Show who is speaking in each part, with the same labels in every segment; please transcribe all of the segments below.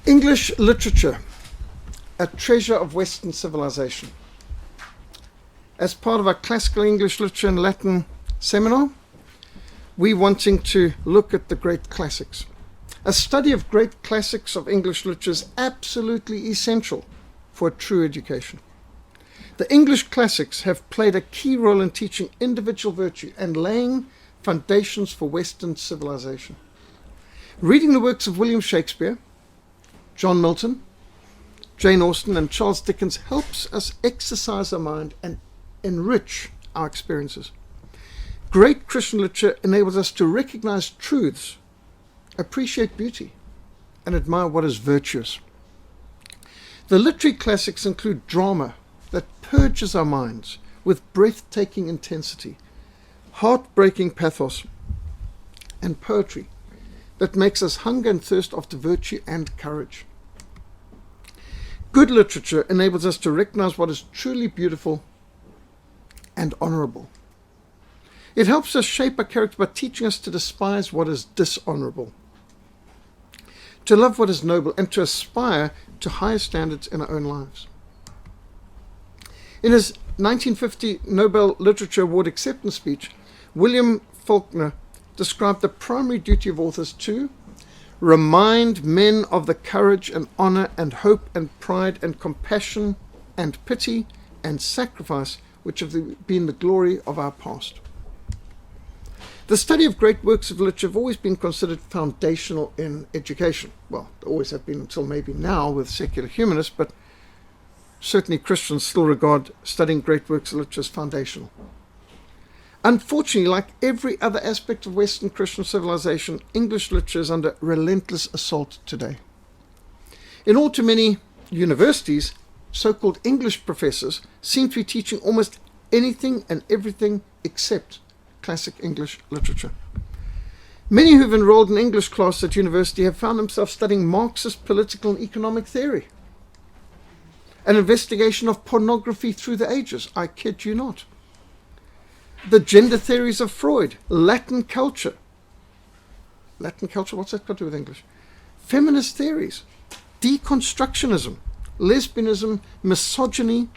Speaker 1: English literature, a treasure of Western civilization. As part of our classical English literature and Latin seminar, we're wanting to look at the great classics. A study of great classics of English literature is absolutely essential for a true education. The English classics have played a key role in teaching individual virtue and laying foundations for Western civilization. Reading the works of William Shakespeare, John Milton, Jane Austen, and Charles Dickens helps us exercise our mind and enrich our experiences. Great Christian literature enables us to recognize truths, appreciate beauty, and admire what is virtuous. The literary classics include drama that purges our minds with breathtaking intensity, heartbreaking pathos, and poetry that makes us hunger and thirst after virtue and courage. Good literature enables us to recognize what is truly beautiful and honorable. It helps us shape our character by teaching us to despise what is dishonorable, to love what is noble, and to aspire to higher standards in our own lives. In his 1950 Nobel Literature Award acceptance speech, William Faulkner described the primary duty of authors to remind men of the courage and honor and hope and pride and compassion and pity and sacrifice which have been the glory of our past. The study of great works of literature have always been considered foundational in education. Well, they always have been until maybe now with secular humanists, but certainly Christians still regard studying great works of literature as foundational. Unfortunately, like every other aspect of Western Christian civilization, English literature is under relentless assault today. In all too many universities, so-called English professors seem to be teaching almost anything and everything except classic English literature. Many who have enrolled in English class at university have found themselves studying Marxist political and economic theory, an investigation of pornography through the ages, I kid you not, the gender theories of Freud, Latin culture, what's that got to do with English? Feminist theories, deconstructionism, lesbianism, misogyny,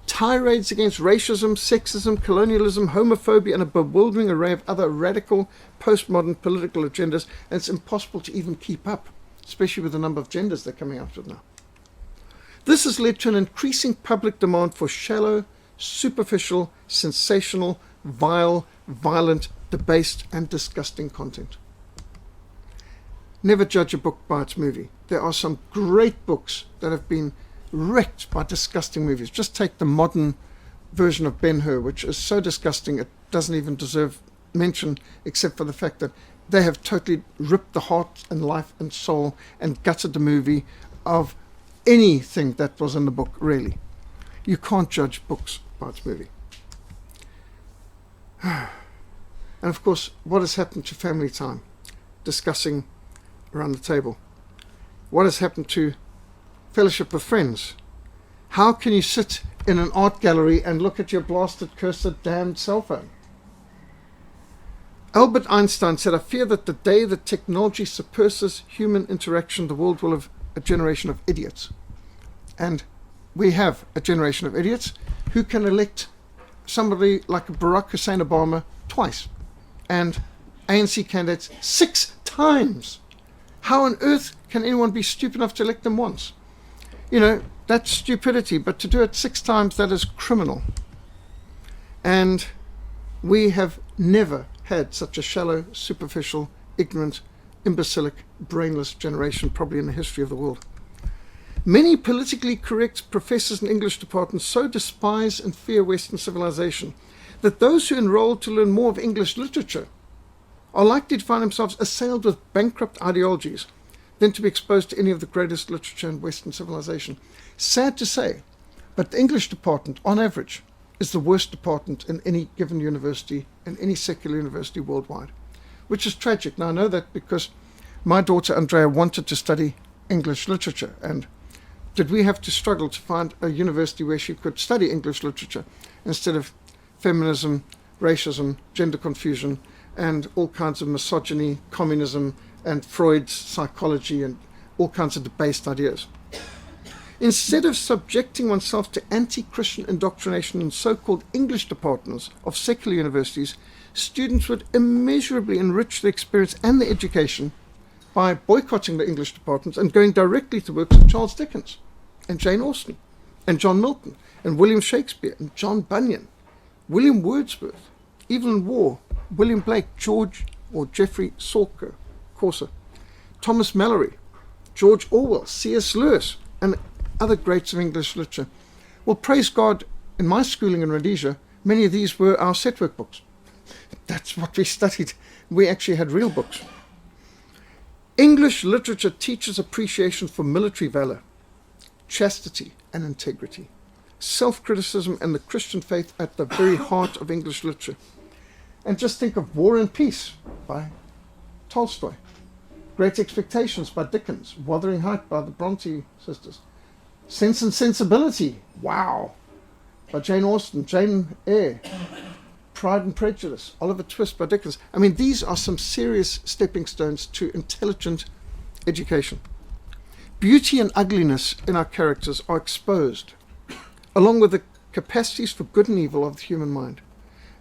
Speaker 1: tirades against racism, sexism, colonialism, homophobia, and a bewildering array of other radical postmodern political agendas, and it's impossible to even keep up, especially with the number of genders they're coming out with now. This has led to an increasing public demand for shallow, superficial, sensational, vile, violent, debased, and disgusting content. Never judge a book by its movie. There are some great books that have been wrecked by disgusting movies. Just take the modern version of Ben-Hur, which is so disgusting it doesn't even deserve mention, except for the fact that they have totally ripped the heart and life and soul and gutted the movie of anything that was in the book, really. You can't judge books by its movie. And of course, what has happened to family time, discussing around the table? What has happened to fellowship with friends? How can you sit in an art gallery and look at your blasted, cursed, damned cell phone? Albert Einstein said, "I fear that the day that technology surpasses human interaction, the world will have a generation of idiots." And we have a generation of idiots who can elect somebody like Barack Hussein Obama twice and ANC candidates 6 times. How on earth can anyone be stupid enough to elect them once? You know, that's stupidity, but to do it 6 times, that is criminal. And we have never had such a shallow, superficial, ignorant, imbecilic, brainless generation probably in the history of the world. Many politically correct professors in English departments so despise and fear Western civilization that those who enroll to learn more of English literature are likely to find themselves assailed with bankrupt ideologies than to be exposed to any of the greatest literature in Western civilization. Sad to say, but the English department, on average, is the worst department in any given university, in any secular university worldwide, which is tragic. Now, I know that because my daughter Andrea wanted to study English literature, and did we have to struggle to find a university where she could study English literature instead of feminism, racism, gender confusion, and all kinds of misogyny, communism, and Freud's psychology, and all kinds of debased ideas. Instead of subjecting oneself to anti-Christian indoctrination in so-called English departments of secular universities, students would immeasurably enrich their experience and their education by boycotting the English departments and going directly to works of Charles Dickens and Jane Austen and John Milton and William Shakespeare and John Bunyan, William Wordsworth, Evelyn Waugh, William Blake, George or Geoffrey Chaucer, Thomas Mallory, George Orwell, C.S. Lewis, and other greats of English literature. Well, praise God, in my schooling in Rhodesia, many of these were our set work books. That's what we studied. We actually had real books. English literature teaches appreciation for military valor, chastity and integrity, self-criticism and the Christian faith at the very heart of English literature. And just think of War and Peace by Tolstoy, Great Expectations by Dickens, Wuthering Heights by the Bronte sisters, Sense and Sensibility, wow, by Jane Austen, Jane Eyre, Pride and Prejudice, Oliver Twist by Dickens. I mean, these are some serious stepping stones to intelligent education. Beauty and ugliness in our characters are exposed, along with the capacities for good and evil of the human mind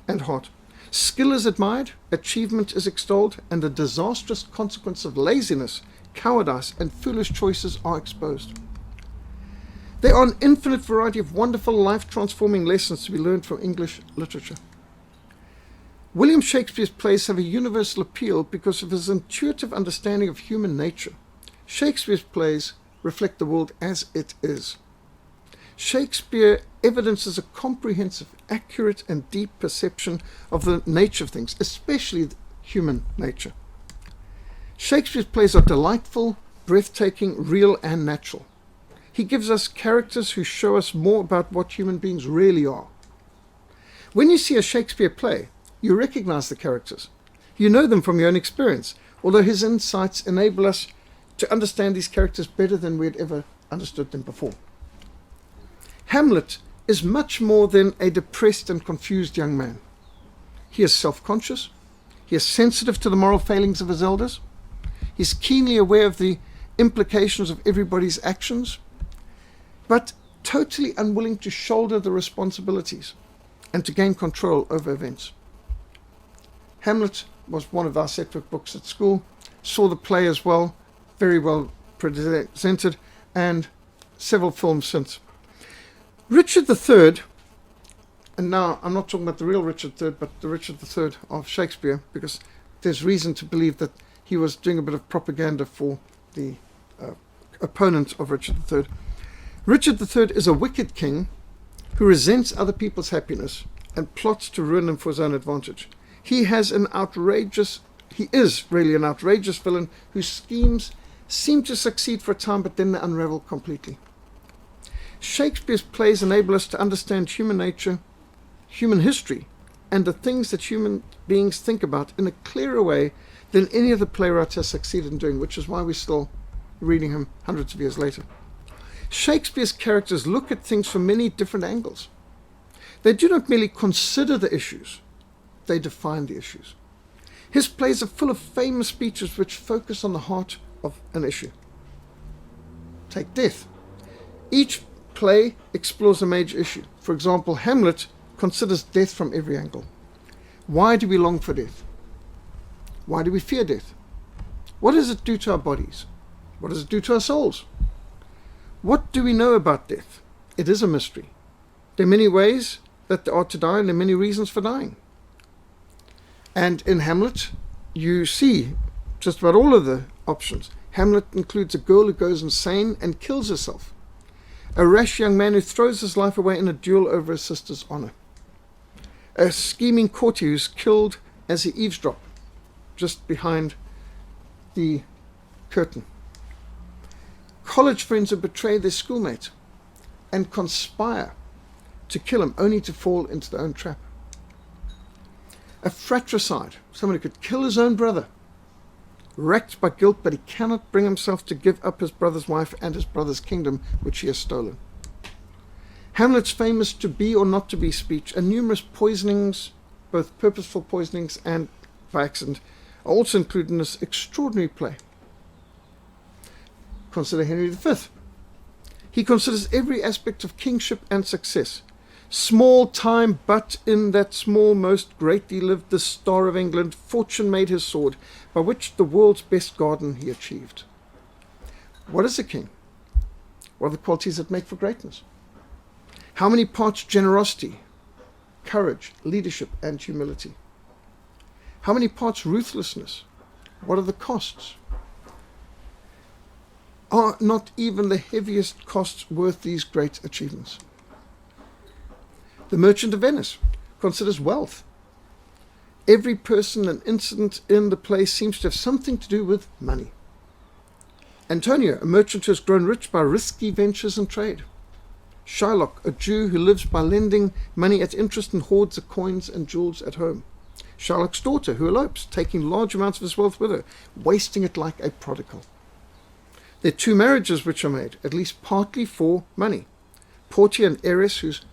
Speaker 1: and heart. Skill is admired, achievement is extolled, and the disastrous consequence of laziness, cowardice, and foolish choices are exposed. There are an infinite variety of wonderful life-transforming lessons to be learned from English literature. William Shakespeare's plays have a universal appeal because of his intuitive understanding of human nature. Shakespeare's plays reflect the world as it is. Shakespeare evidences a comprehensive, accurate, and deep perception of the nature of things, especially human nature. Shakespeare's plays are delightful, breathtaking, real, and natural. He gives us characters who show us more about what human beings really are. When you see a Shakespeare play, you recognize the characters. You know them from your own experience, although his insights enable us to understand these characters better than we had ever understood them before. Hamlet is much more than a depressed and confused young man. He is self-conscious. He is sensitive to the moral failings of his elders. He is keenly aware of the implications of everybody's actions, but totally unwilling to shoulder the responsibilities and to gain control over events. Hamlet was one of our set work books at school, saw the play as well, very well presented, and several films since. Richard III, and now I'm not talking about the real Richard III, but the Richard III of Shakespeare, because there's reason to believe that he was doing a bit of propaganda for the opponent of Richard III. Richard III is a wicked king who resents other people's happiness and plots to ruin them for his own advantage. He is really an outrageous villain whose schemes seem to succeed for a time, but then they unravel completely. Shakespeare's plays enable us to understand human nature, human history, and the things that human beings think about in a clearer way than any of the playwrights has succeeded in doing, which is why we're still reading him hundreds of years later. Shakespeare's characters look at things from many different angles. They do not merely consider the issues, they define the issues. His plays are full of famous speeches which focus on the heart of an issue. Take death. Each play explores a major issue. For example, Hamlet considers death from every angle. Why do we long for death? Why do we fear death? What does it do to our bodies? What does it do to our souls? What do we know about death? It is a mystery. There are many ways that there are to die, and there are many reasons for dying. And in Hamlet, you see just about all of the options. Hamlet includes a girl who goes insane and kills herself. A rash young man who throws his life away in a duel over his sister's honor. A scheming courtier who's killed as he eavesdrops just behind the curtain. College friends who betray their schoolmate and conspire to kill him only to fall into their own trap. A fratricide, someone who could kill his own brother, racked by guilt, but he cannot bring himself to give up his brother's wife and his brother's kingdom, which he has stolen. Hamlet's famous to be or not to be speech and numerous poisonings, both purposeful poisonings and by accident, are also included in this extraordinary play. Consider Henry V. He considers every aspect of kingship and success. Small time, but in that small most greatly lived the Star of England. Fortune made his sword, by which the world's best garden he achieved. What is a king? What are the qualities that make for greatness? How many parts generosity, courage, leadership, and humility? How many parts ruthlessness? What are the costs? Are not even the heaviest costs worth these great achievements? The Merchant of Venice considers wealth. Every person and incident in the play seems to have something to do with money. Antonio, a merchant who has grown rich by risky ventures and trade. Shylock, a Jew who lives by lending money at interest and hoards the coins and jewels at home. Shylock's daughter, who elopes, taking large amounts of his wealth with her, wasting it like a prodigal. There are 2 marriages which are made, at least partly for money. Portia, an heiress whose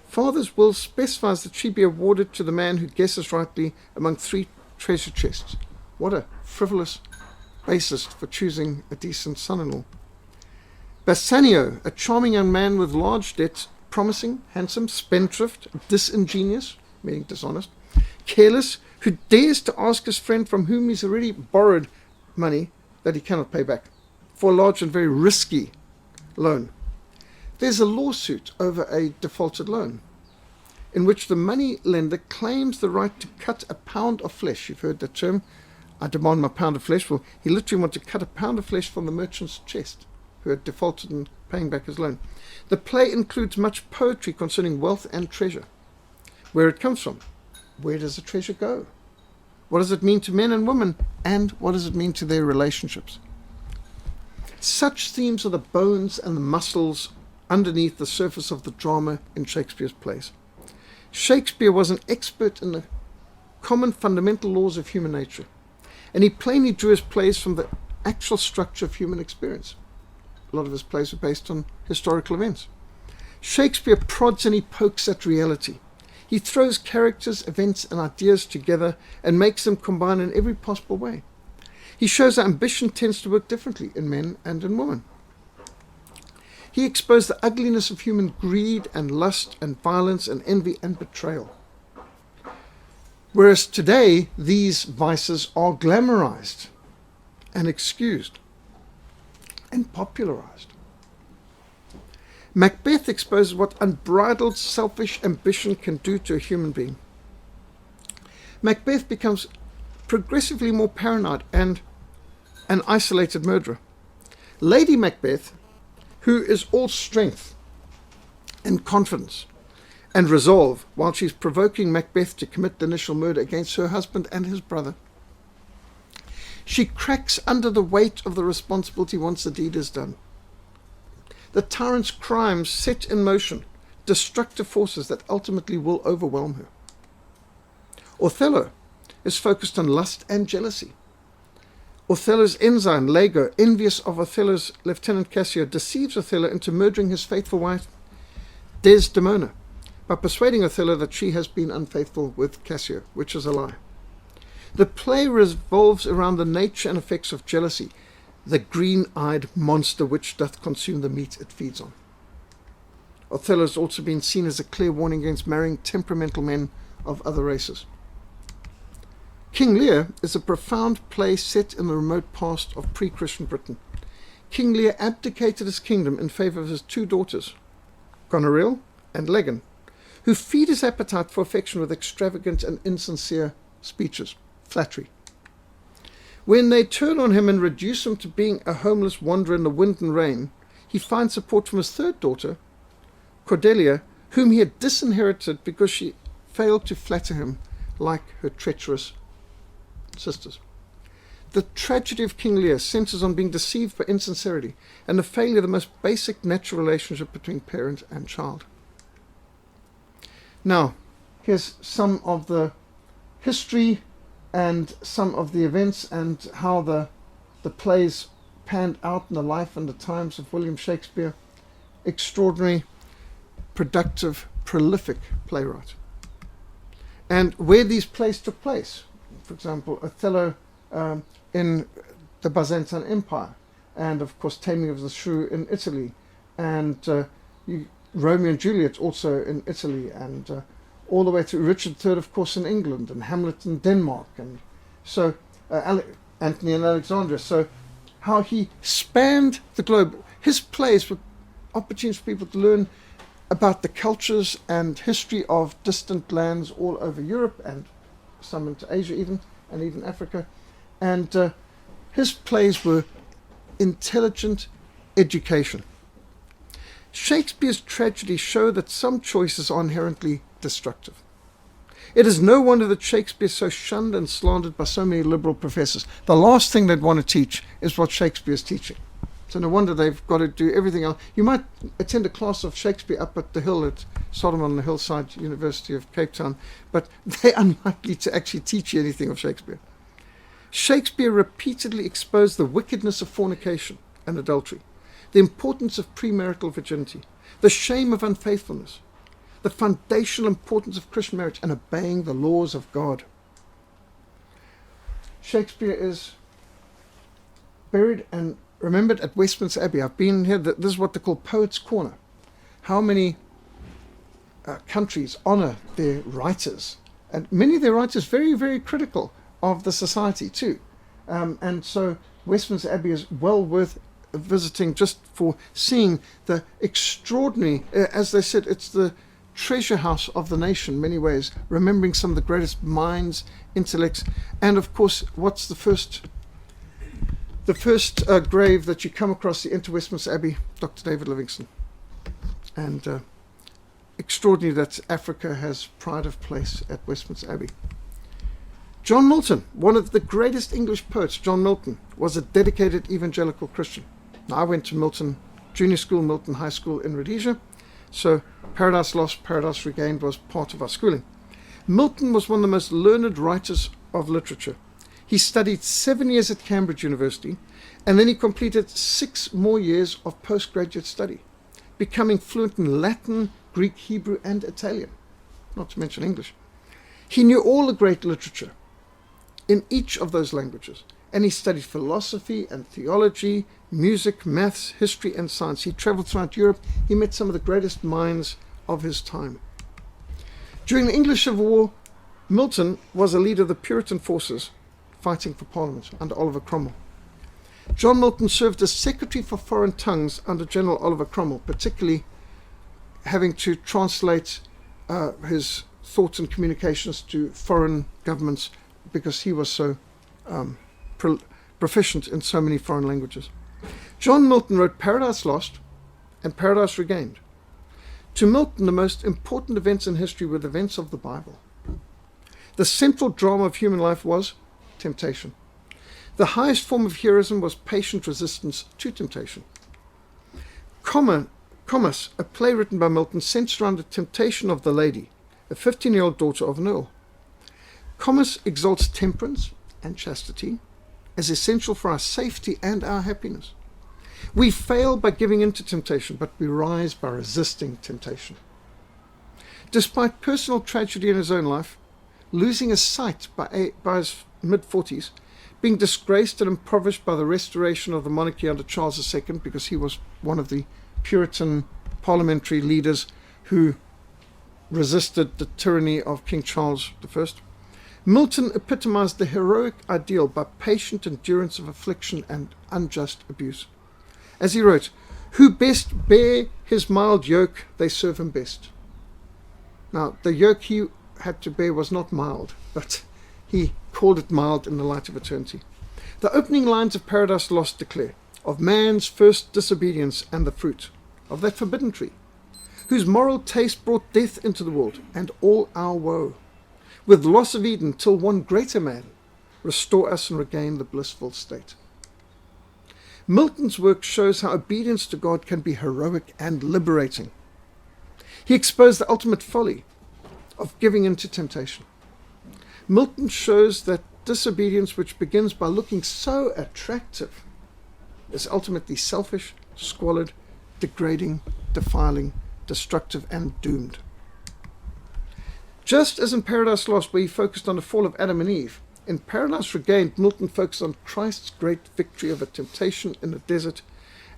Speaker 1: father's will specifies that she be awarded to the man who guesses rightly among 3 treasure chests. What a frivolous basis for choosing a decent son-in-law. Bassanio, a charming young man with large debts, promising, handsome, spendthrift, disingenuous, meaning dishonest, careless, who dares to ask his friend from whom he's already borrowed money that he cannot pay back, for a large and very risky loan. There's a lawsuit over a defaulted loan in which the money lender claims the right to cut a pound of flesh. You've heard that term, I demand my pound of flesh. Well, he literally wanted to cut a pound of flesh from the merchant's chest who had defaulted in paying back his loan. The play includes much poetry concerning wealth and treasure, where it comes from. Where does the treasure go? What does it mean to men and women? And what does it mean to their relationships? Such themes are the bones and the muscles underneath the surface of the drama in Shakespeare's plays. Shakespeare was an expert in the common fundamental laws of human nature, and he plainly drew his plays from the actual structure of human experience. A lot of his plays are based on historical events. Shakespeare prods and he pokes at reality. He throws characters, events, and ideas together and makes them combine in every possible way. He shows that ambition tends to work differently in men and in women. He exposed the ugliness of human greed and lust and violence and envy and betrayal. Whereas today, these vices are glamorized and excused and popularized. Macbeth exposes what unbridled selfish ambition can do to a human being. Macbeth becomes progressively more paranoid and an isolated murderer. Lady Macbeth, who is all strength and confidence and resolve while she's provoking Macbeth to commit the initial murder against her husband and his brother. She cracks under the weight of the responsibility once the deed is done. The tyrant's crimes set in motion destructive forces that ultimately will overwhelm her. Othello is focused on lust and jealousy. Othello's ensign, Lago, envious of Othello's lieutenant Cassio, deceives Othello into murdering his faithful wife, Desdemona, by persuading Othello that she has been unfaithful with Cassio, which is a lie. The play revolves around the nature and effects of jealousy, the green-eyed monster which doth consume the meat it feeds on. Othello has also been seen as a clear warning against marrying temperamental men of other races. King Lear is a profound play set in the remote past of pre-Christian Britain. King Lear abdicated his kingdom in favour of his 2 daughters, Goneril and Leggan, who feed his appetite for affection with extravagant and insincere speeches, flattery. When they turn on him and reduce him to being a homeless wanderer in the wind and rain, he finds support from his 3rd daughter, Cordelia, whom he had disinherited because she failed to flatter him like her treacherous sisters. The tragedy of King Lear centers on being deceived by insincerity and the failure of the most basic natural relationship between parent and child. Now, here's some of the history and some of the events and how the plays panned out in the life and the times of William Shakespeare. Extraordinary, productive, prolific playwright. And where these plays took place. For example, Othello in the Byzantine Empire, and of course Taming of the Shrew in Italy, and Romeo and Juliet also in Italy, and all the way to Richard III, of course, in England, and Hamlet in Denmark, and so Antony and Alexandria. So how he spanned the globe. His plays were opportunities for people to learn about the cultures and history of distant lands all over Europe, and some into Asia even, and even Africa. And his plays were intelligent education. Shakespeare's tragedies show that some choices are inherently destructive. It is no wonder that Shakespeare is so shunned and slandered by so many liberal professors. The last thing they'd want to teach is what Shakespeare's teaching. So no wonder they've got to do everything else. You might attend a class of Shakespeare up at the hill at Solomon on the Hillside, University of Cape Town, but they're unlikely to actually teach you anything of Shakespeare. Shakespeare repeatedly exposed the wickedness of fornication and adultery, the importance of premarital virginity, the shame of unfaithfulness, the foundational importance of Christian marriage, and obeying the laws of God. Shakespeare is buried and remembered at Westminster Abbey. I've been here. This is what they call Poets' Corner. How many countries honour their writers, and many of their writers very, very critical of the society too. And so Westminster Abbey is well worth visiting just for seeing the extraordinary, as they said, it's the treasure house of the nation in many ways, remembering some of the greatest minds, intellects, and of course, what's the first grave that you come across, the enter Westminster Abbey, Dr. David Livingstone. And extraordinary that Africa has pride of place at Westminster Abbey. John Milton, one of the greatest English poets, John Milton, was a dedicated evangelical Christian. Now, I went to Milton Junior School, Milton High School in Rhodesia, so Paradise Lost, Paradise Regained was part of our schooling. Milton was one of the most learned writers of literature. He studied 7 years at Cambridge University, and then he completed 6 more years of postgraduate study, becoming fluent in Latin, Greek, Hebrew, and Italian, not to mention English. He knew all the great literature in each of those languages, and he studied philosophy and theology, music, maths, history, and science. He traveled throughout Europe. He met some of the greatest minds of his time. During the English Civil War, Milton was a leader of the Puritan forces fighting for Parliament under Oliver Cromwell. John Milton served as Secretary for Foreign Tongues under General Oliver Cromwell, particularly having to translate his thoughts and communications to foreign governments because he was so proficient in so many foreign languages. John Milton wrote Paradise Lost and Paradise Regained. To Milton, the most important events in history were the events of the Bible. The central drama of human life was temptation. The highest form of heroism was patient resistance to temptation. Comus, a play written by Milton, centers around the temptation of the lady, a 15-year-old daughter of an earl. Comus exalts temperance and chastity as essential for our safety and our happiness. We fail by giving in to temptation, but we rise by resisting temptation. Despite personal tragedy in his own life, losing his sight by his mid-40s, being disgraced and impoverished by the restoration of the monarchy under Charles II, because he was one of the Puritan parliamentary leaders who resisted the tyranny of King Charles I, Milton epitomized the heroic ideal by patient endurance of affliction and unjust abuse. As he wrote, "Who best bear his mild yoke, they serve him best." Now, the yoke he had to bear was not mild, but he called it mild in the light of eternity. The opening lines of Paradise Lost declare, "Of man's first disobedience and the fruit of that forbidden tree, whose moral taste brought death into the world and all our woe, with loss of Eden till one greater man restore us and regain the blissful state." Milton's work shows how obedience to God can be heroic and liberating. He exposed the ultimate folly of giving in to temptation. Milton shows that disobedience, which begins by looking so attractive, is ultimately selfish, squalid, degrading, defiling, destructive, and doomed. Just as in Paradise Lost, where he focused on the fall of Adam and Eve, In Paradise Regained, Milton focused on Christ's great victory over temptation in the desert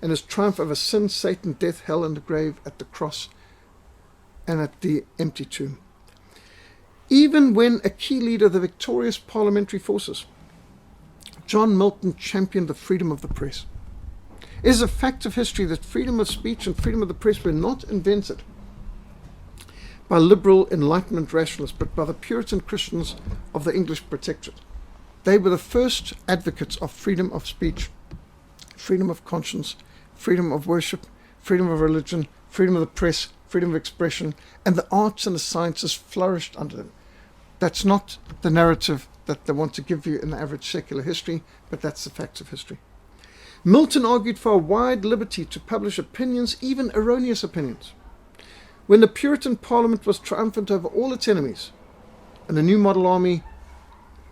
Speaker 1: and his triumph over sin, Satan, death, hell, and the grave at the cross and at the empty tomb. Even when a key leader of the victorious parliamentary forces, John Milton championed the freedom of the press. It is a fact of history that freedom of speech and freedom of the press were not invented by liberal Enlightenment rationalists, but by the Puritan Christians of the English Protectorate. They were the first advocates of freedom of speech, freedom of conscience, freedom of worship, freedom of religion, freedom of the press, freedom of expression, and the arts and the sciences flourished under them. That's not the narrative that they want to give you in the average secular history, but that's the facts of history. Milton argued for a wide liberty to publish opinions, even erroneous opinions. When the Puritan Parliament was triumphant over all its enemies, and the new model army,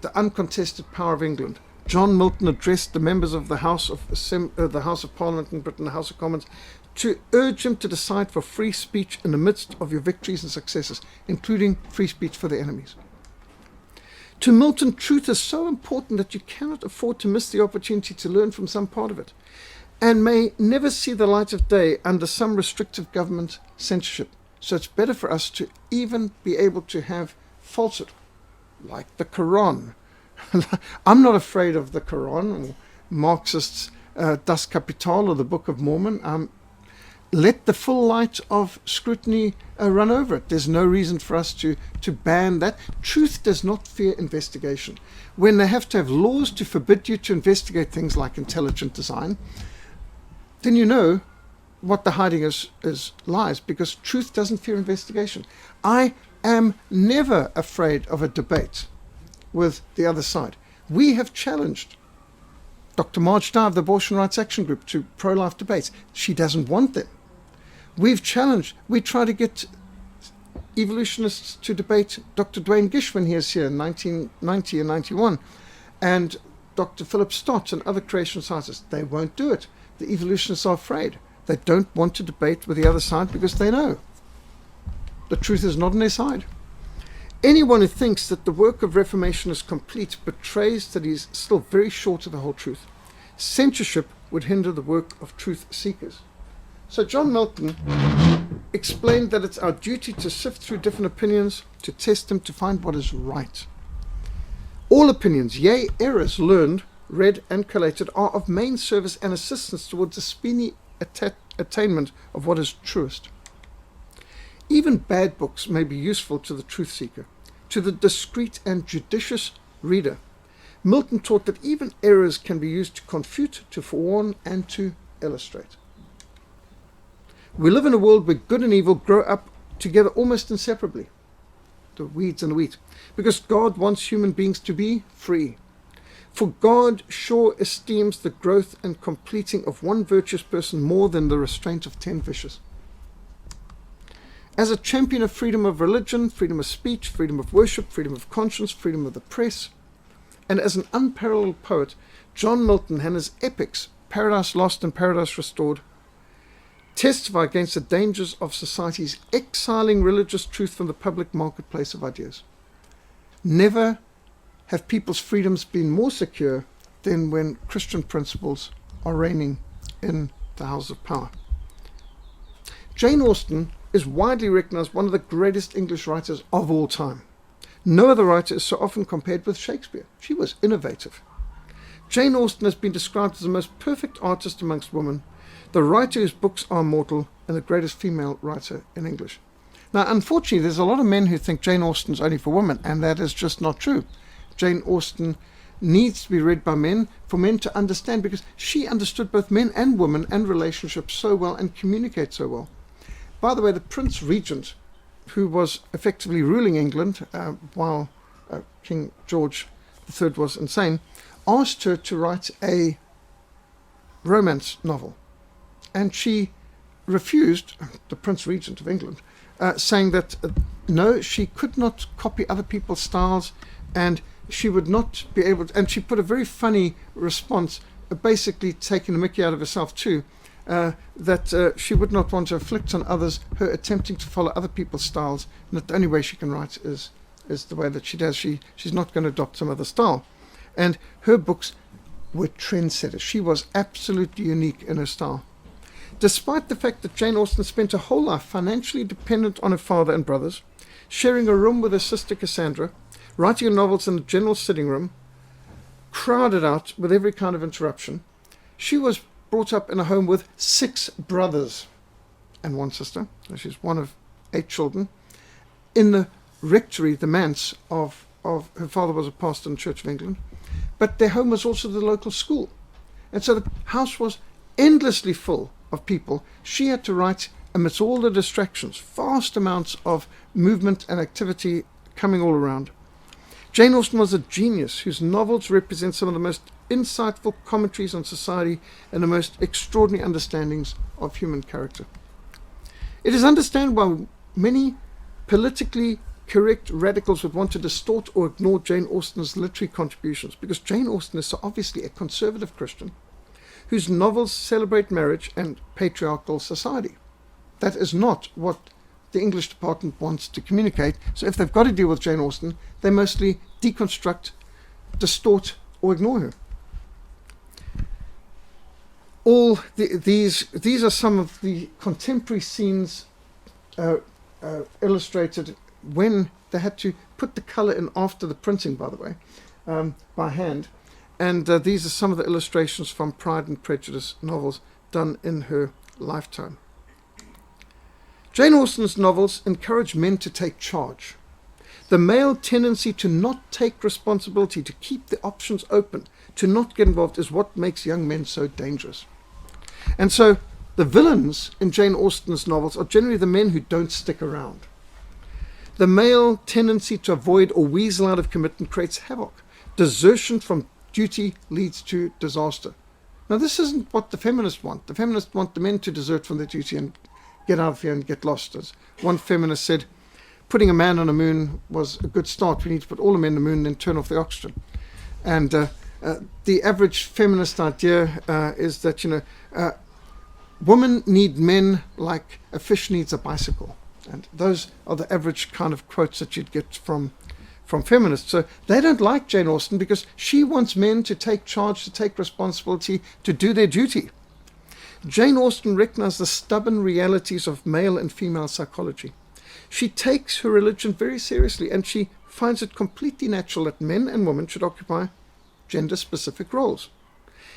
Speaker 1: the uncontested power of England, John Milton addressed the members of the House of Parliament in Britain, the House of Commons, to urge them to decide for free speech in the midst of your victories and successes, including free speech for the enemies. To Milton, truth is so important that you cannot afford to miss the opportunity to learn from some part of it, and may never see the light of day under some restrictive government censorship. So it's better for us to even be able to have falsehood, like the Quran. I'm not afraid of the Quran or Marxists' Das Kapital or the Book of Mormon. Let the full light of scrutiny run over it. There's no reason for us to ban that. Truth does not fear investigation. When they have to have laws to forbid you to investigate things like intelligent design, then you know what the hiding is lies, because truth doesn't fear investigation. I am never afraid of a debate with the other side. We have challenged Dr. Marge Dye of the Abortion Rights Action Group to pro-life debates. She doesn't want them. We try to get evolutionists to debate Dr. Duane Gish when he is here in 1990 and 91, and Dr. Philip Stott and other creation scientists. They won't do it. The evolutionists are afraid. They don't want to debate with the other side because they know the truth is not on their side. Anyone who thinks that the work of reformation is complete betrays that he's still very short of the whole truth. Censorship would hinder the work of truth seekers. So John Milton explained that it's our duty to sift through different opinions, to test them, to find what is right. All opinions, yea, errors learned, read and collated, are of main service and assistance towards the speedy attainment of what is truest. Even bad books may be useful to the truth seeker, to the discreet and judicious reader. Milton taught that even errors can be used to confute, to forewarn, and to illustrate. We live in a world where good and evil grow up together almost inseparably, the weeds and the wheat, because God wants human beings to be free. For God sure esteems the growth and completing of one virtuous person more than the restraint of 10 vicious. As a champion of freedom of religion, freedom of speech, freedom of worship, freedom of conscience, freedom of the press, and as an unparalleled poet, John Milton and his epics, Paradise Lost and Paradise Restored, testify against the dangers of society's exiling religious truth from the public marketplace of ideas. Never have people's freedoms been more secure than when Christian principles are reigning in the house of power. Jane Austen is widely recognized as one of the greatest English writers of all time. No other writer is so often compared with Shakespeare. She was innovative. Jane Austen has been described as the most perfect artist amongst women, the writer whose books are immortal, and the greatest female writer in English. Now, unfortunately, there's a lot of men who think Jane Austen's only for women, and that is just not true. Jane Austen needs to be read by men, for men to understand, because she understood both men and women and relationships so well and communicates so well. By the way, the Prince Regent, who was effectively ruling England while King George III was insane, asked her to write a romance novel. And she refused, the Prince Regent of England, saying that no, she could not copy other people's styles, and she would not be able to, and she put a very funny response, basically taking the mickey out of herself too, that she would not want to inflict on others her attempting to follow other people's styles, and that the only way she can write is is the way that she does. She's not going to adopt some other style. And her books were trendsetters. She was absolutely unique in her style. Despite the fact that Jane Austen spent her whole life financially dependent on her father and brothers, sharing a room with her sister Cassandra, writing her novels in the general sitting room, crowded out with every kind of interruption, she was brought up in a home with 6 brothers and 1 sister. So she's one of 8 children. In the rectory, the manse of her father was a pastor in the Church of England, but their home was also the local school. And so the house was endlessly full of people. She had to write amidst all the distractions, vast amounts of movement and activity coming all around. Jane Austen was a genius whose novels represent some of the most insightful commentaries on society and the most extraordinary understandings of human character. It is understandable why many politically correct radicals would want to distort or ignore Jane Austen's literary contributions, because Jane Austen is so obviously a conservative Christian whose novels celebrate marriage and patriarchal society. That is not what the English department wants to communicate. So if they've got to deal with Jane Austen, they mostly deconstruct, distort, or ignore her. These are some of the contemporary scenes illustrated when they had to put the color in after the printing, by the way, by hand. And these are some of the illustrations from Pride and Prejudice novels done in her lifetime. Jane Austen's novels encourage men to take charge. The male tendency to not take responsibility, to keep the options open, to not get involved, is what makes young men so dangerous. And so the villains in Jane Austen's novels are generally the men who don't stick around. The male tendency to avoid or weasel out of commitment creates havoc. Desertion from duty leads to disaster. Now, this isn't what the feminists want. The feminists want the men to desert from their duty and get out of here and get lost. As one feminist said, putting a man on the moon was a good start. We need to put all the men on the moon and then turn off the oxygen. And the average feminist idea is that, women need men like a fish needs a bicycle. And those are the average kind of quotes that you'd get from feminists. So they don't like Jane Austen because she wants men to take charge, to take responsibility, to do their duty. Jane Austen recognized the stubborn realities of male and female psychology. She takes her religion very seriously, and she finds it completely natural that men and women should occupy gender-specific roles.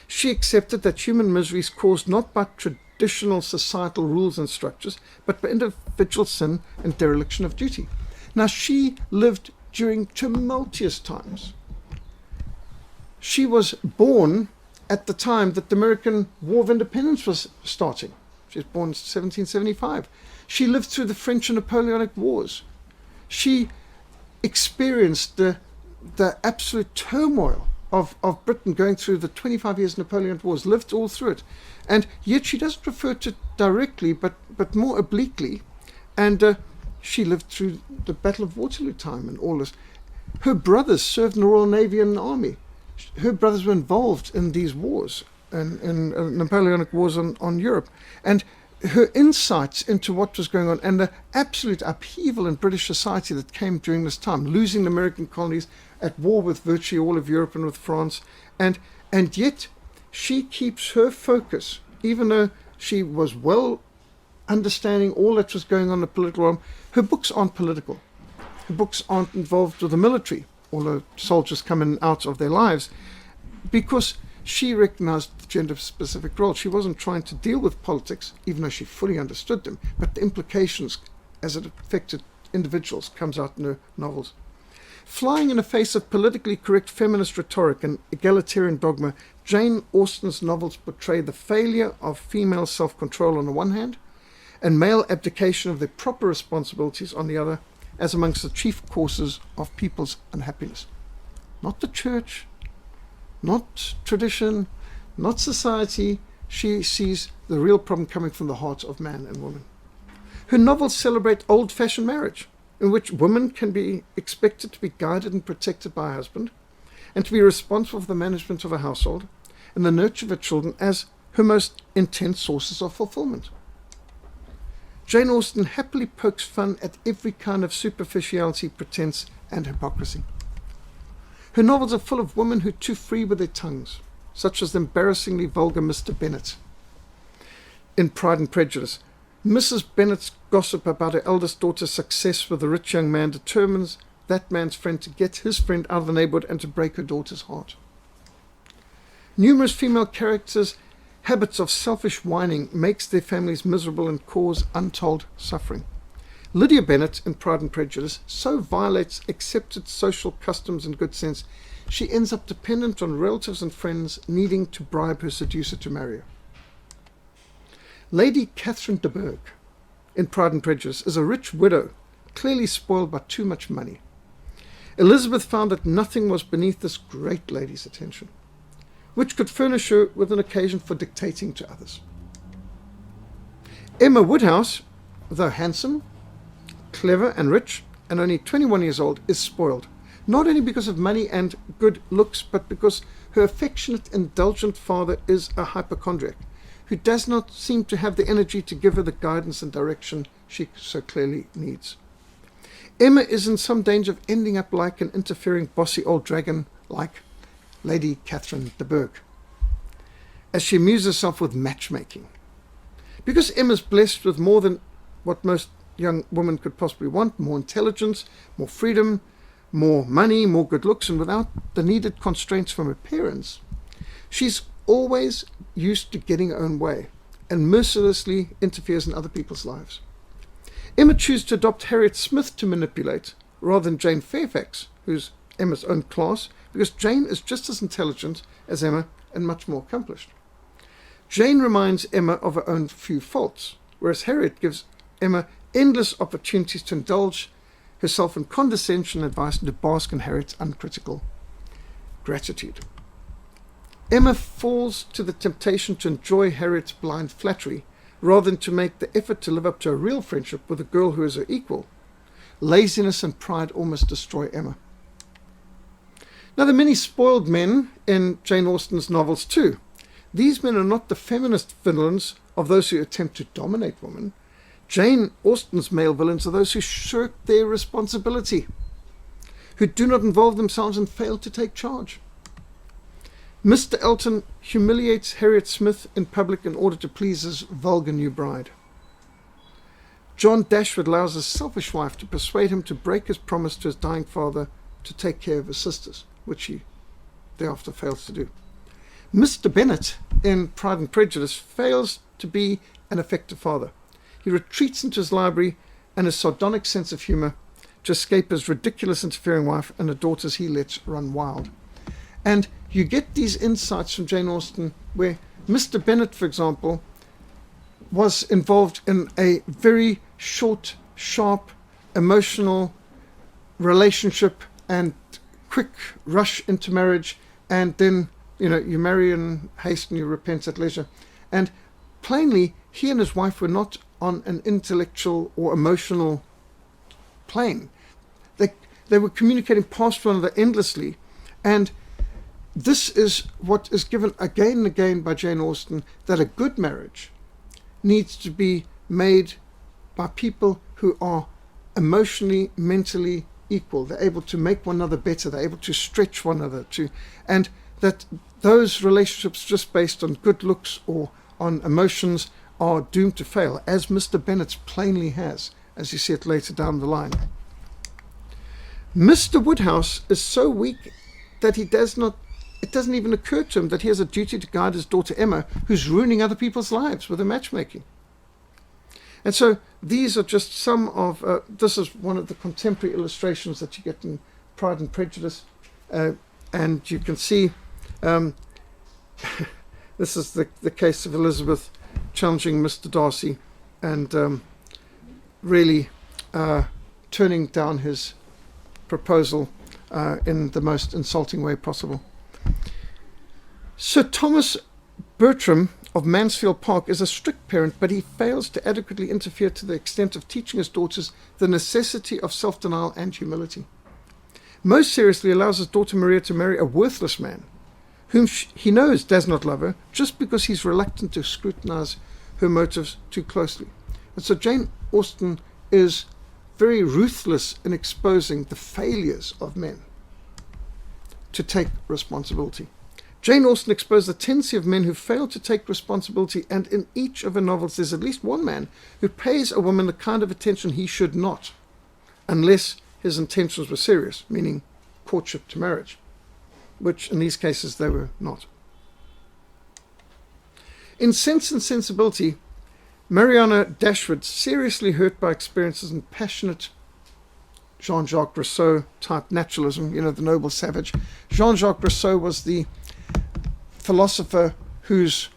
Speaker 1: She accepted that human misery is caused not by traditional societal rules and structures, but by individual sin and dereliction of duty. Now, she lived during tumultuous times. She was born at the time that the American War of Independence was starting. She was born in 1775. She lived through the French and Napoleonic Wars. She experienced the absolute turmoil of Britain going through the 25 years Napoleonic Wars, lived all through it. And yet she doesn't refer to it directly, but more obliquely. And she lived through the Battle of Waterloo time and all this. Her brothers served in the Royal Navy and Army. Her brothers were involved in these wars, in Napoleonic Wars on Europe. And her insights into what was going on and the absolute upheaval in British society that came during this time, losing the American colonies, at war with virtually all of Europe and with France. And yet she keeps her focus, even though she was well understanding all that was going on in the political realm. Her books aren't political. Her books aren't involved with the military, although soldiers come in and out of their lives, because she recognized the gender-specific role. She wasn't trying to deal with politics, even though she fully understood them, but the implications as it affected individuals comes out in her novels. Flying in the face of politically correct feminist rhetoric and egalitarian dogma, Jane Austen's novels portray the failure of female self-control on the one hand, and male abdication of their proper responsibilities on the other, as amongst the chief causes of people's unhappiness. Not the church, not tradition, not society. She sees the real problem coming from the heart of man and woman. Her novels celebrate old-fashioned marriage, in which women can be expected to be guided and protected by a husband, and to be responsible for the management of a household and the nurture of her children as her most intense sources of fulfillment. Jane Austen happily pokes fun at every kind of superficiality, pretense, and hypocrisy. Her novels are full of women who are too free with their tongues, such as the embarrassingly vulgar Mr. Bennet. In Pride and Prejudice, Mrs. Bennet's gossip about her eldest daughter's success with a rich young man determines that man's friend to get his friend out of the neighborhood and to break her daughter's heart. Numerous female characters' habits of selfish whining makes their families miserable and cause untold suffering. Lydia Bennet in Pride and Prejudice so violates accepted social customs and good sense, she ends up dependent on relatives and friends needing to bribe her seducer to marry her. Lady Catherine de Bourgh in Pride and Prejudice is a rich widow, clearly spoiled by too much money. Elizabeth found that nothing was beneath this great lady's attention, which could furnish her with an occasion for dictating to others. Emma Woodhouse, though handsome, clever and rich, and only 21 years old, is spoiled, not only because of money and good looks, but because her affectionate, indulgent father is a hypochondriac, who does not seem to have the energy to give her the guidance and direction she so clearly needs. Emma is in some danger of ending up like an interfering bossy old dragon like Lady Catherine de Bourgh, as she amuses herself with matchmaking. Because Emma's blessed with more than what most young women could possibly want, more intelligence, more freedom, more money, more good looks, and without the needed constraints from her parents, she's always used to getting her own way and mercilessly interferes in other people's lives. Emma chooses to adopt Harriet Smith to manipulate rather than Jane Fairfax, who's Emma's own class, because Jane is just as intelligent as Emma and much more accomplished. Jane reminds Emma of her own few faults, whereas Harriet gives Emma endless opportunities to indulge herself in condescension and advice and to bask in Harriet's uncritical gratitude. Emma falls to the temptation to enjoy Harriet's blind flattery rather than to make the effort to live up to a real friendship with a girl who is her equal. Laziness and pride almost destroy Emma. Now, there are many spoiled men in Jane Austen's novels too. These men are not the feminist villains of those who attempt to dominate women. Jane Austen's male villains are those who shirk their responsibility, who do not involve themselves and fail to take charge. Mr. Elton humiliates Harriet Smith in public in order to please his vulgar new bride. John Dashwood allows his selfish wife to persuade him to break his promise to his dying father to take care of his sisters, which he thereafter fails to do. Mr. Bennet in Pride and Prejudice fails to be an effective father. He retreats into his library and his sardonic sense of humour to escape his ridiculous interfering wife and the daughters he lets run wild. And you get these insights from Jane Austen where Mr. Bennet, for example, was involved in a very short, sharp, emotional relationship and quick rush into marriage, and then, you marry in haste and you repent at leisure. And plainly, he and his wife were not on an intellectual or emotional plane. They were communicating past one another endlessly, and this is what is given again and again by Jane Austen, that a good marriage needs to be made by people who are emotionally, mentally equal. They're able to make one another better. They're able to stretch one another and that those relationships just based on good looks or on emotions are doomed to fail, as Mr. Bennet's plainly has, as you see it later down the line. Mr. Woodhouse is so weak that it doesn't even occur to him that he has a duty to guide his daughter Emma, who's ruining other people's lives with her matchmaking. And so these are just some of, this is one of the contemporary illustrations that you get in Pride and Prejudice. And you can see this is the case of Elizabeth challenging Mr. Darcy and really turning down his proposal in the most insulting way possible. Sir Thomas Bertram of Mansfield Park is a strict parent, but he fails to adequately interfere to the extent of teaching his daughters the necessity of self-denial and humility. Most seriously allows his daughter Maria to marry a worthless man, whom he knows does not love her, just because he's reluctant to scrutinize her motives too closely. And so Jane Austen is very ruthless in exposing the failures of men to take responsibility. Jane Austen exposed the tendency of men who fail to take responsibility, and in each of her novels there's at least one man who pays a woman the kind of attention he should not, unless his intentions were serious, meaning courtship to marriage, which in these cases they were not. In Sense and Sensibility, Mariana Dashwood, seriously hurt by experiences in passionate Jean-Jacques Rousseau type naturalism, the noble savage. Jean-Jacques Rousseau was the philosopher whose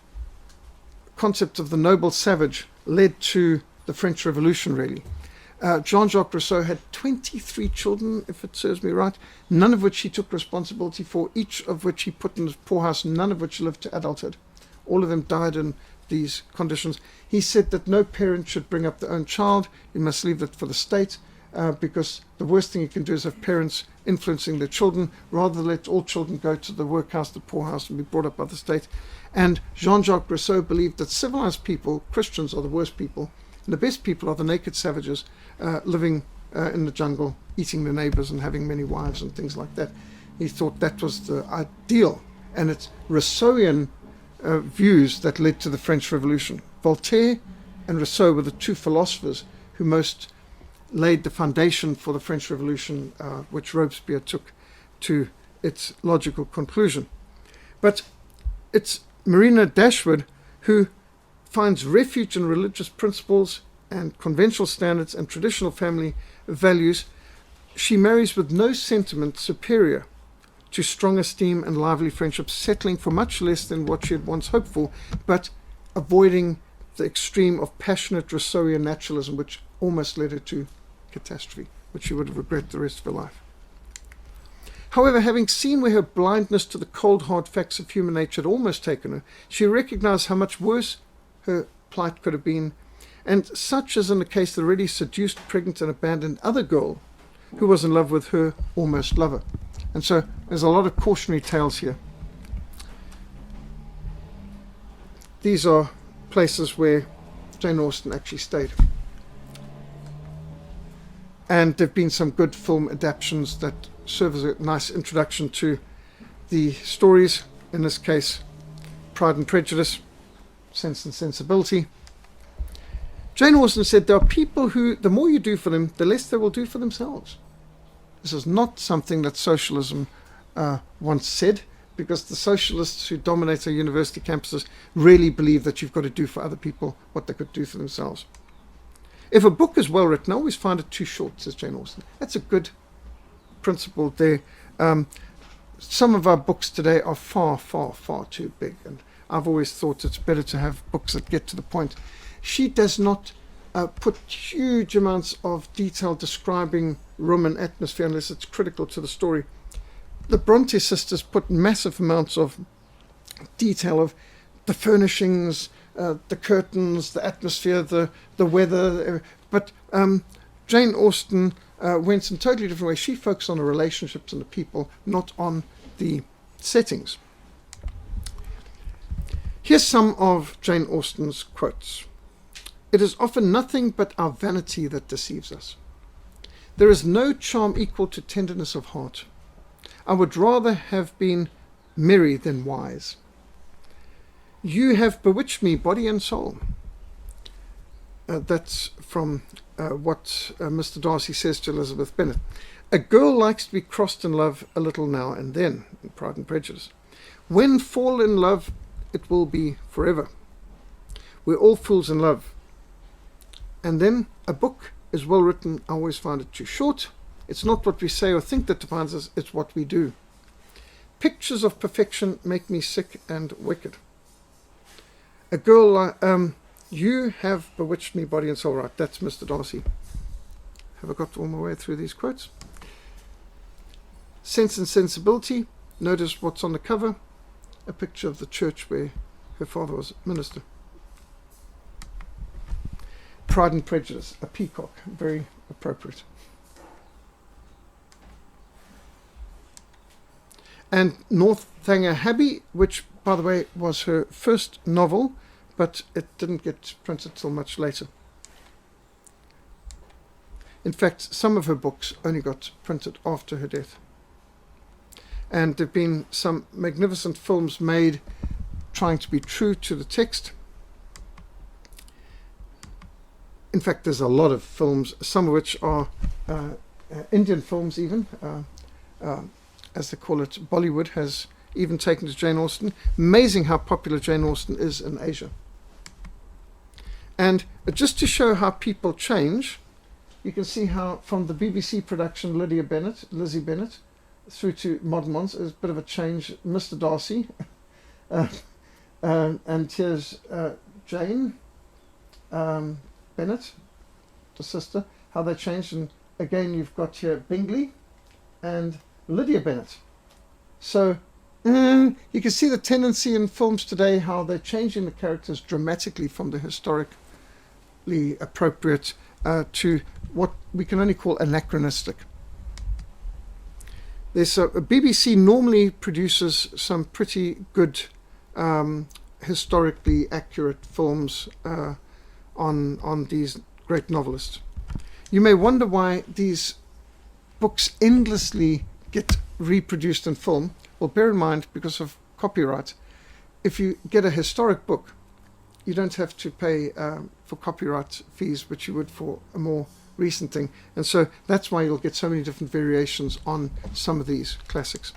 Speaker 1: concept of the noble savage led to the French Revolution, really. Jean-Jacques Rousseau had 23 children, if it serves me right, none of which he took responsibility for, each of which he put in his poorhouse, none of which lived to adulthood. All of them died in these conditions. He said that no parent should bring up their own child. You must leave that for the state, because the worst thing you can do is have parents influencing their children. Rather let all children go to the workhouse, the poorhouse, and be brought up by the state. And Jean-Jacques Rousseau believed that civilized people, Christians, are the worst people, and the best people are the naked savages living in the jungle, eating their neighbors and having many wives and things like that. He thought that was the ideal, and it's Rousseauian views that led to the French Revolution. Voltaire and Rousseau were the two philosophers who most laid the foundation for the French Revolution, which Robespierre took to its logical conclusion. But it's Mariana Dashwood who finds refuge in religious principles and conventional standards and traditional family values. She marries with no sentiment superior to strong esteem and lively friendships, settling for much less than what she had once hoped for, but avoiding the extreme of passionate Rousseauian naturalism, which almost led her to catastrophe, which she would have regretted the rest of her life. However, having seen where her blindness to the cold, hard facts of human nature had almost taken her, she recognized how much worse her plight could have been, and such as in the case of the already seduced, pregnant, and abandoned other girl who was in love with her almost lover. And so there's a lot of cautionary tales here. These are places where Jane Austen actually stayed. And there have been some good film adaptations that serve as a nice introduction to the stories. In this case, Pride and Prejudice, Sense and Sensibility. Jane Austen said there are people who, the more you do for them, the less they will do for themselves. This is not something that socialism once said, because the socialists who dominate our university campuses really believe that you've got to do for other people what they could do for themselves. If a book is well written, I always find it too short, says Jane Austen. That's a good principle there. Some of our books today are far, far, far too big, and I've always thought it's better to have books that get to the point. She does not put huge amounts of detail describing room and atmosphere unless it's critical to the story. The Bronte sisters put massive amounts of detail of the furnishings, the curtains, the atmosphere, the weather, but Jane Austen went in a totally different way. She focused on the relationships and the people, not on the settings. Here's some of Jane Austen's quotes. "It is often nothing but our vanity that deceives us. There is no charm equal to tenderness of heart. I would rather have been merry than wise. You have bewitched me, body and soul." That's from what Mr. Darcy says to Elizabeth Bennet. "A girl likes to be crossed in love a little now and then," in Pride and Prejudice. "When fall in love, it will be forever. We're all fools in love." And then, "A book is well written, I always find it too short. It's not what we say or think that defines us, it's what we do. Pictures of perfection make me sick and wicked. A girl, you have bewitched me, body and soul." Right, that's Mr. Darcy. Have I got all my way through these quotes? Sense and Sensibility. Notice what's on the cover. A picture of the church where her father was minister. Pride and Prejudice. A peacock. Very appropriate. And Northanger Abbey, which, by the way, was her first novel, but it didn't get printed till much later. In fact, some of her books only got printed after her death. And there have been some magnificent films made trying to be true to the text. In fact, there's a lot of films, some of which are Indian films even, as they call it. Bollywood has even taken to Jane Austen. Amazing how popular Jane Austen is in Asia. And just to show how people change, you can see how from the BBC production Lizzie Bennet, through to modern ones, is a bit of a change. Mr. Darcy, and here's Jane Bennet, the sister, how they changed. And again, you've got here Bingley and Lydia Bennet. So you can see the tendency in films today, how they're changing the characters dramatically from the historically appropriate to what we can only call anachronistic. There's BBC normally produces some pretty good historically accurate films on these great novelists. You may wonder why these books endlessly get reproduced in film. Well, bear in mind, because of copyright, if you get a historic book, you don't have to pay for copyright fees, which you would for a more recent thing. And so that's why you'll get so many different variations on some of these classics.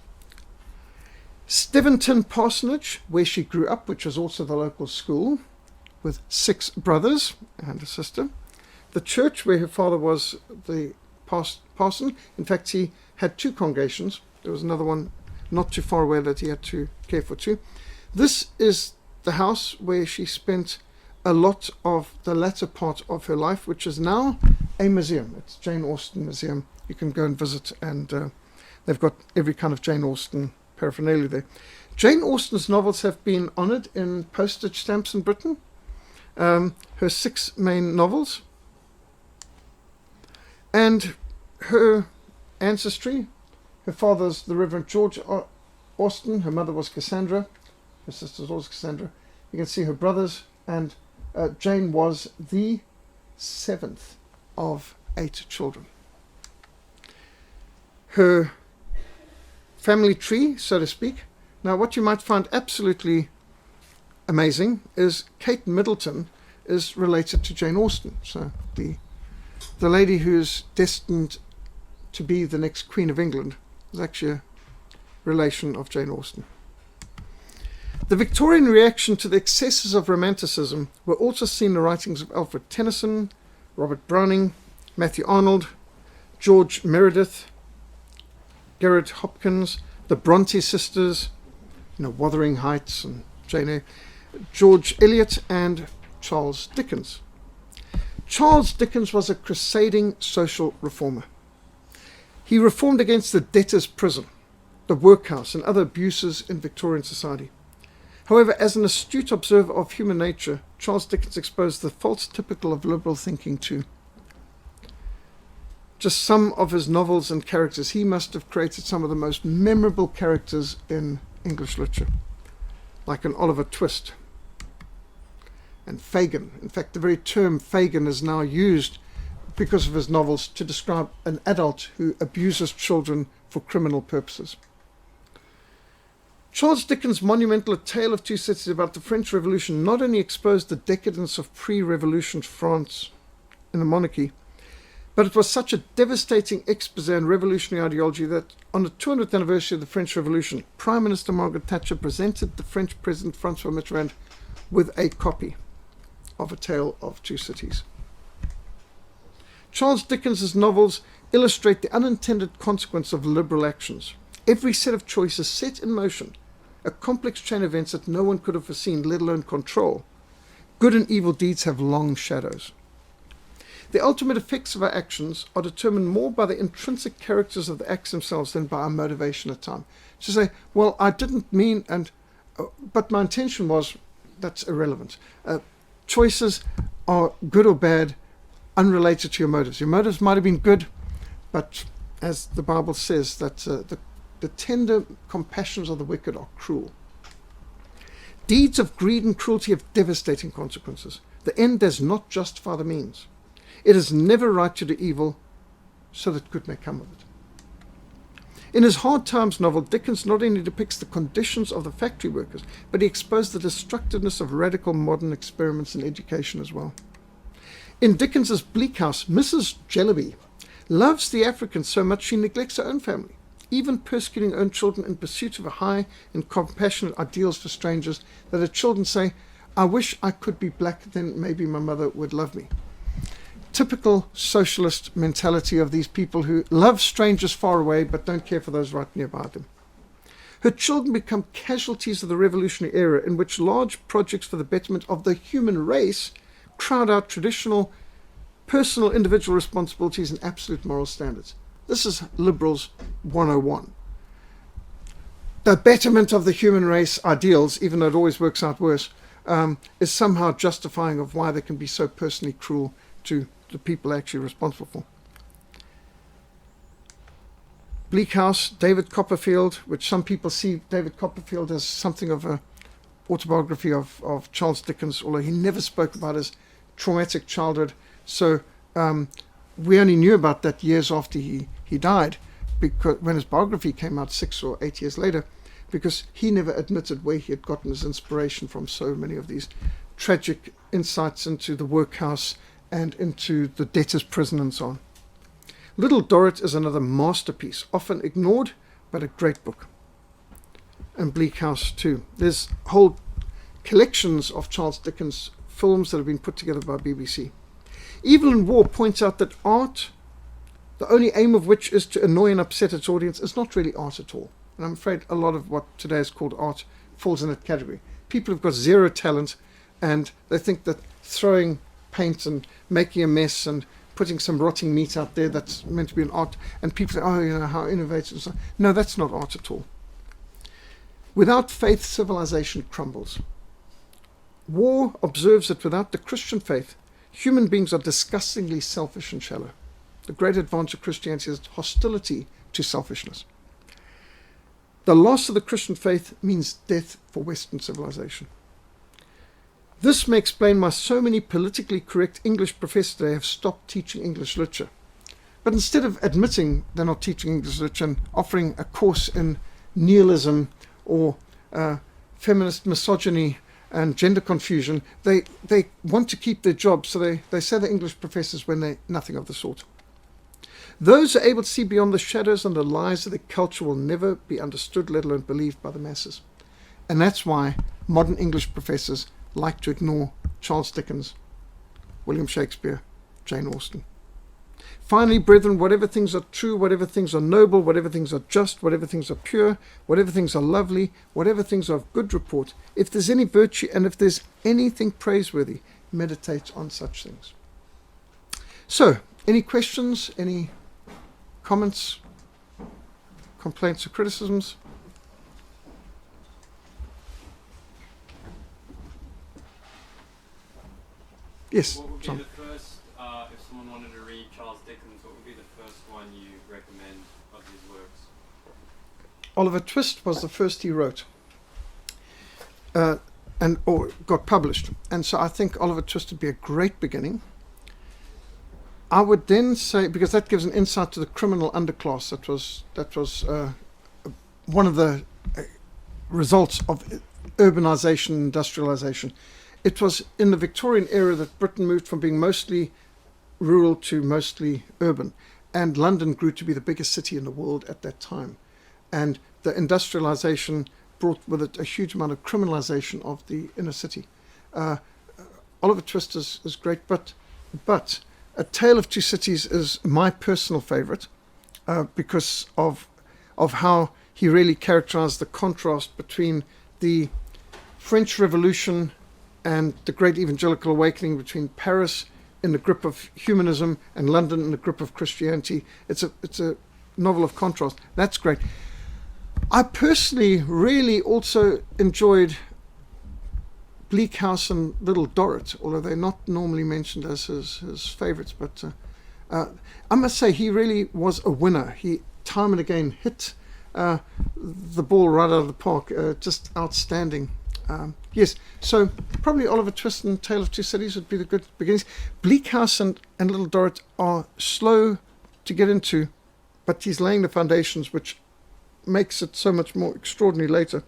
Speaker 1: Steventon Parsonage, where she grew up, which was also the local school, with 6 brothers and a sister. The church where her father was the parson. In fact, he had 2 congregations. There was another one not too far away that he had to care for too. This is the house where she spent a lot of the latter part of her life, which is now a museum. It's Jane Austen Museum. You can go and visit, and they've got every kind of Jane Austen paraphernalia there. Jane Austen's novels have been honoured in postage stamps in Britain. Her 6 main novels. And her ancestry, her father's the Reverend George Austen, her mother was Cassandra, her sister was Cassandra. You can see her brothers, and Jane was the 7th of 8 children. Her family tree, so to speak. Now, what you might find absolutely amazing is Kate Middleton is related to Jane Austen. So the lady who's destined to be the next Queen of England is actually a relation of Jane Austen. The Victorian reaction to the excesses of Romanticism were also seen in the writings of Alfred Tennyson, Robert Browning, Matthew Arnold, George Meredith, Gerard Hopkins, the Bronte sisters, Wuthering Heights and Jane Eyre, George Eliot, and Charles Dickens. Charles Dickens was a crusading social reformer. He reformed against the debtor's prison, the workhouse, and other abuses in Victorian society. However, as an astute observer of human nature, Charles Dickens exposed the faults typical of liberal thinking too. Just some of his novels and characters, he must have created some of the most memorable characters in English literature, like an Oliver Twist and Fagin. In fact, the very term Fagin is now used because of his novels to describe an adult who abuses children for criminal purposes. Charles Dickens' monumental A Tale of Two Cities about the French Revolution not only exposed the decadence of pre-revolution France in the monarchy, but it was such a devastating expose on revolutionary ideology that on the 200th anniversary of the French Revolution, Prime Minister Margaret Thatcher presented the French President Francois Mitterrand with a copy of A Tale of Two Cities. Charles Dickens' novels illustrate the unintended consequence of liberal actions. Every set of choices set in motion a complex chain of events that no one could have foreseen, let alone control. Good and evil deeds have long shadows. The ultimate effects of our actions are determined more by the intrinsic characters of the acts themselves than by our motivation at time. To say, well, I didn't mean, but my intention was, that's irrelevant. Choices are good or bad, unrelated to your motives. Your motives might have been good, but as the Bible says, that the tender compassions of the wicked are cruel. Deeds of greed and cruelty have devastating consequences. The end does not justify the means. It is never right to do evil, so that good may come of it. In his Hard Times novel, Dickens not only depicts the conditions of the factory workers, but he exposed the destructiveness of radical modern experiments in education as well. In Dickens's Bleak House, Mrs. Jellyby loves the Africans so much she neglects her own family, even persecuting her own children in pursuit of a high and compassionate ideals for strangers that her children say, "I wish I could be black, then maybe my mother would love me." Typical socialist mentality of these people who love strangers far away but don't care for those right nearby them. Her children become casualties of the revolutionary era in which large projects for the betterment of the human race crowd out traditional personal individual responsibilities and absolute moral standards. This is Liberals 101. The betterment of the human race ideals, even though it always works out worse, is somehow justifying of why they can be so personally cruel to the people actually responsible for. Bleak House, David Copperfield, which some people see David Copperfield as something of an autobiography of Charles Dickens, although he never spoke about his traumatic childhood. So we only knew about that years after he died, because when his biography came out 6 or 8 years later, because he never admitted where he had gotten his inspiration from so many of these tragic insights into the workhouse and into the debtor's prison and so on. Little Dorrit is another masterpiece, often ignored, but a great book. And Bleak House too. There's whole collections of Charles Dickens films that have been put together by BBC. Evil in War points out that art, the only aim of which is to annoy and upset its audience, is not really art at all. And I'm afraid a lot of what today is called art falls in that category. People have got zero talent and they think that throwing paint and making a mess and putting some rotting meat out there that's meant to be an art, and people say, oh, you know, how innovative. And so, no, that's not art at all. Without faith, civilization crumbles. War observes that without the Christian faith, human beings are disgustingly selfish and shallow. The great advantage of Christianity is hostility to selfishness. The loss of the Christian faith means death for Western civilization. This may explain why so many politically correct English professors today have stopped teaching English literature. But instead of admitting they're not teaching English literature and offering a course in nihilism or feminist misogyny and gender confusion, they want to keep their jobs, so they say they're English professors when they're nothing of the sort. Those who are able to see beyond the shadows and the lies of the culture will never be understood, let alone believed by the masses. And that's why modern English professors like to ignore Charles Dickens, William Shakespeare, Jane Austen. Finally, brethren, whatever things are true, whatever things are noble, whatever things are just, whatever things are pure, whatever things are lovely, whatever things are of good report, if there's any virtue and if there's anything praiseworthy, meditate on such things. So, any questions, any comments, complaints or criticisms? Yes,
Speaker 2: what would be
Speaker 1: John.
Speaker 2: the first, if someone wanted to read Charles Dickens, what would be the first one you recommend of his works?
Speaker 1: Oliver Twist was the first he wrote, or got published. And so I think Oliver Twist would be a great beginning. I would then say, because that gives an insight to the criminal underclass, that was one of the results of urbanization, industrialization. It was in the Victorian era that Britain moved from being mostly rural to mostly urban, and London grew to be the biggest city in the world at that time. And the industrialization brought with it a huge amount of criminalization of the inner city. Oliver Twist is great, but A Tale of Two Cities is my personal favorite because of how he really characterized the contrast between the French Revolution and the Great Evangelical Awakening, between Paris in the grip of humanism and London in the grip of Christianity. It's a novel of contrast. That's great. I personally really also enjoyed Bleak House and Little Dorrit, although they're not normally mentioned as his favorites. But I must say he really was a winner. He time and again hit the ball right out of the park. Just outstanding. Yes, so probably Oliver Twist and Tale of Two Cities would be the good beginnings. Bleak House and Little Dorrit are slow to get into, but he's laying the foundations, which makes it so much more extraordinary later.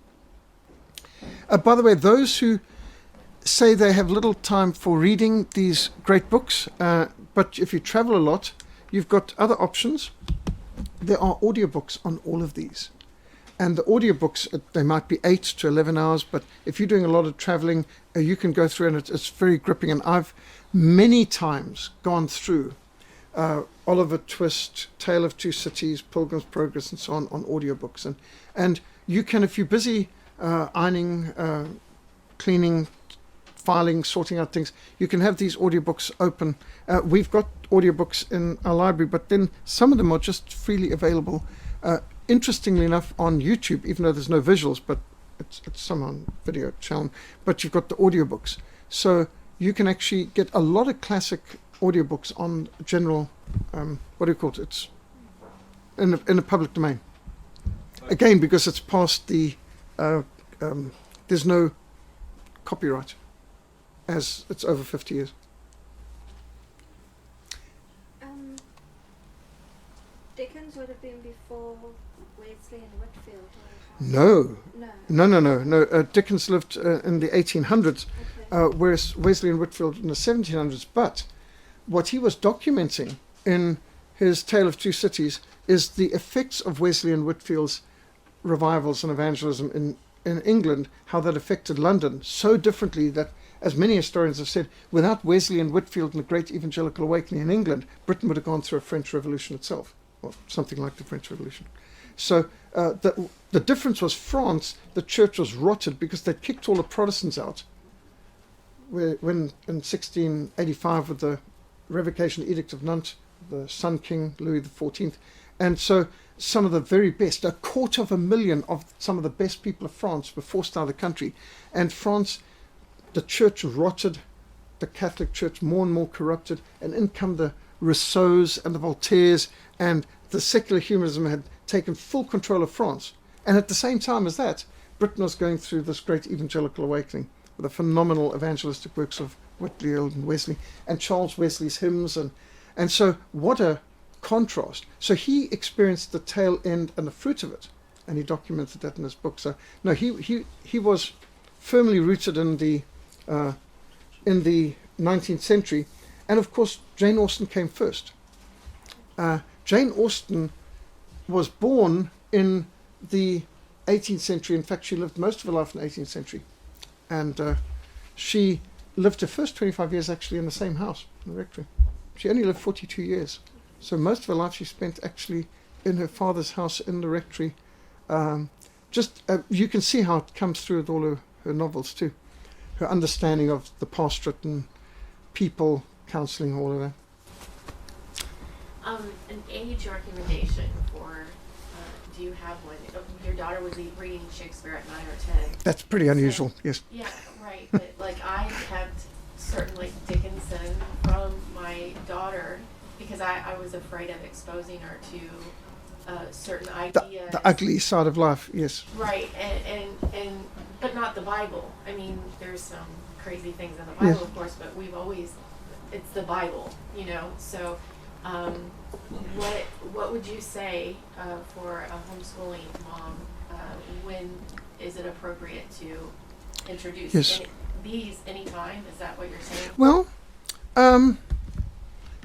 Speaker 1: By the way, those who say they have little time for reading these great books, but if you travel a lot, you've got other options. There are audiobooks on all of these. And the audiobooks, they might be 8 to 11 hours, but if you're doing a lot of traveling, you can go through, and it's very gripping. And I've many times gone through Oliver Twist, Tale of Two Cities, Pilgrim's Progress, and so on audiobooks. And you can, if you're busy ironing, cleaning, filing, sorting out things, you can have these audiobooks open. We've got audiobooks in our library, but then some of them are just freely available. Interestingly enough, on YouTube, even though there's no visuals, but it's some on video channel, but you've got the audiobooks. So you can actually get a lot of classic audiobooks on general, what do you call it? It's in the public domain. Again, because it's past the, there's no copyright, as it's over 50 years.
Speaker 3: Dickens would have been before Wesley and Whitfield.
Speaker 1: No. Dickens lived in the 1800s,
Speaker 3: Okay.
Speaker 1: whereas Wesley and Whitfield in the 1700s. But what he was documenting in his Tale of Two Cities is the effects of Wesley and Whitfield's revivals and evangelism in England, how that affected London so differently that, as many historians have said, without Wesley and Whitfield and the Great Evangelical Awakening in England, Britain would have gone through a French Revolution itself, or something like the French Revolution. So the difference was France, the church was rotted because they kicked all the Protestants out when in 1685 with the Revocation Edict of Nantes, the Sun King Louis XIV. And so some of the very best, 250,000 of some of the best people of France were forced out of the country. And France, the church rotted, the Catholic Church more and more corrupted, and in come the Rousseaus and the Voltaires, and the secular humanism had taken full control of France. And at the same time as that, Britain was going through this great evangelical awakening with the phenomenal evangelistic works of Whitfield and Wesley, and Charles Wesley's hymns, and so what a contrast. So he experienced the tail end and the fruit of it, and he documented that in his book. So no, he was firmly rooted in the 19th century, and of course Jane Austen came first. Jane Austen was born in the 18th century. In fact, she lived most of her life in the 18th century, and she lived her first 25 years actually in the same house, in the rectory. She only lived 42 years, so most of her life she spent actually in her father's house in the rectory. You can see how it comes through with all her novels too, her understanding of the pastorate and people, counselling, all of that.
Speaker 4: An age recommendation for, do you have one? Your daughter was reading Shakespeare at 9 or 10.
Speaker 1: That's pretty unusual, yes.
Speaker 4: Yeah, right. But like I kept certain like Dickinson from my daughter because I was afraid of exposing her to certain ideas.
Speaker 1: The ugly side of life, yes.
Speaker 4: Right, and but not the Bible. I mean, there's some crazy things in the Bible,
Speaker 1: Yes.
Speaker 4: of course, but it's the Bible, you know. So, what would you say for a homeschooling mom? When is it appropriate to introduce
Speaker 1: Yes.
Speaker 4: these anytime? Is that what you're saying?
Speaker 1: Well,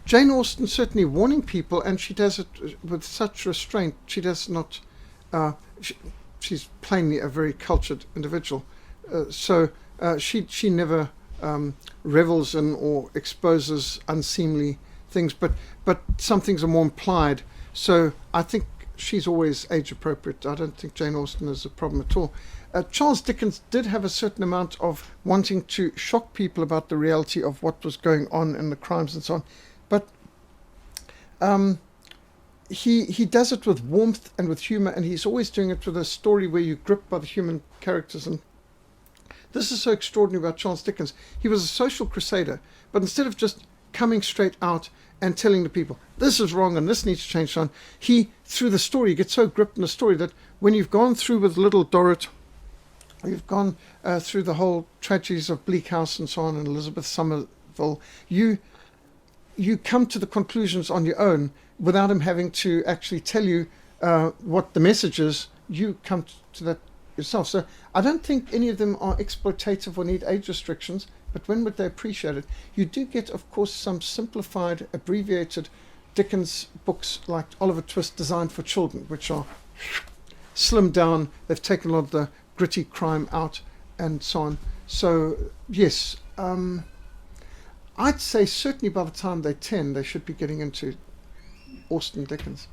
Speaker 1: Jane Austen certainly warning people, and she does it with such restraint. She does not. She's plainly a very cultured individual, so she never revels in or exposes unseemly things. But some things are more implied. So I think she's always age appropriate. I don't think Jane Austen is a problem at all. Charles Dickens did have a certain amount of wanting to shock people about the reality of what was going on in the crimes and so on. But he does it with warmth and with humor, and he's always doing it with a story where you're gripped by the human characters. And this is so extraordinary about Charles Dickens. He was a social crusader, but instead of just coming straight out and telling the people, this is wrong and this needs to change, on, he, through the story, gets so gripped in the story that when you've gone through with Little Dorrit, you've gone through the whole tragedies of Bleak House and so on, and Elizabeth Somerville, you you come to the conclusions on your own without him having to actually tell you what the message is. You come to that yourself. So I don't think any of them are exploitative or need age restrictions, but when would they appreciate it? You do get, of course, some simplified, abbreviated Dickens books like Oliver Twist designed for children, which are slimmed down. They've taken a lot of the gritty crime out and so on. So yes, I'd say certainly by the time they're 10, they should be getting into Austen Dickens.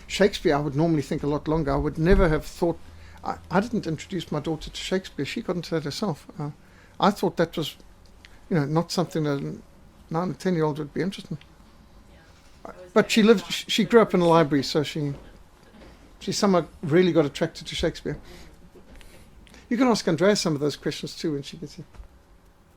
Speaker 1: Shakespeare, I would normally think a lot longer. I would never have thought. I didn't introduce my daughter to Shakespeare. She got into that herself. I thought that was, not something that a 9 or 10-year-old would be interested in. But she grew up in a library, so she somehow really got attracted to Shakespeare. You can ask Andrea some of those questions too when she gets here.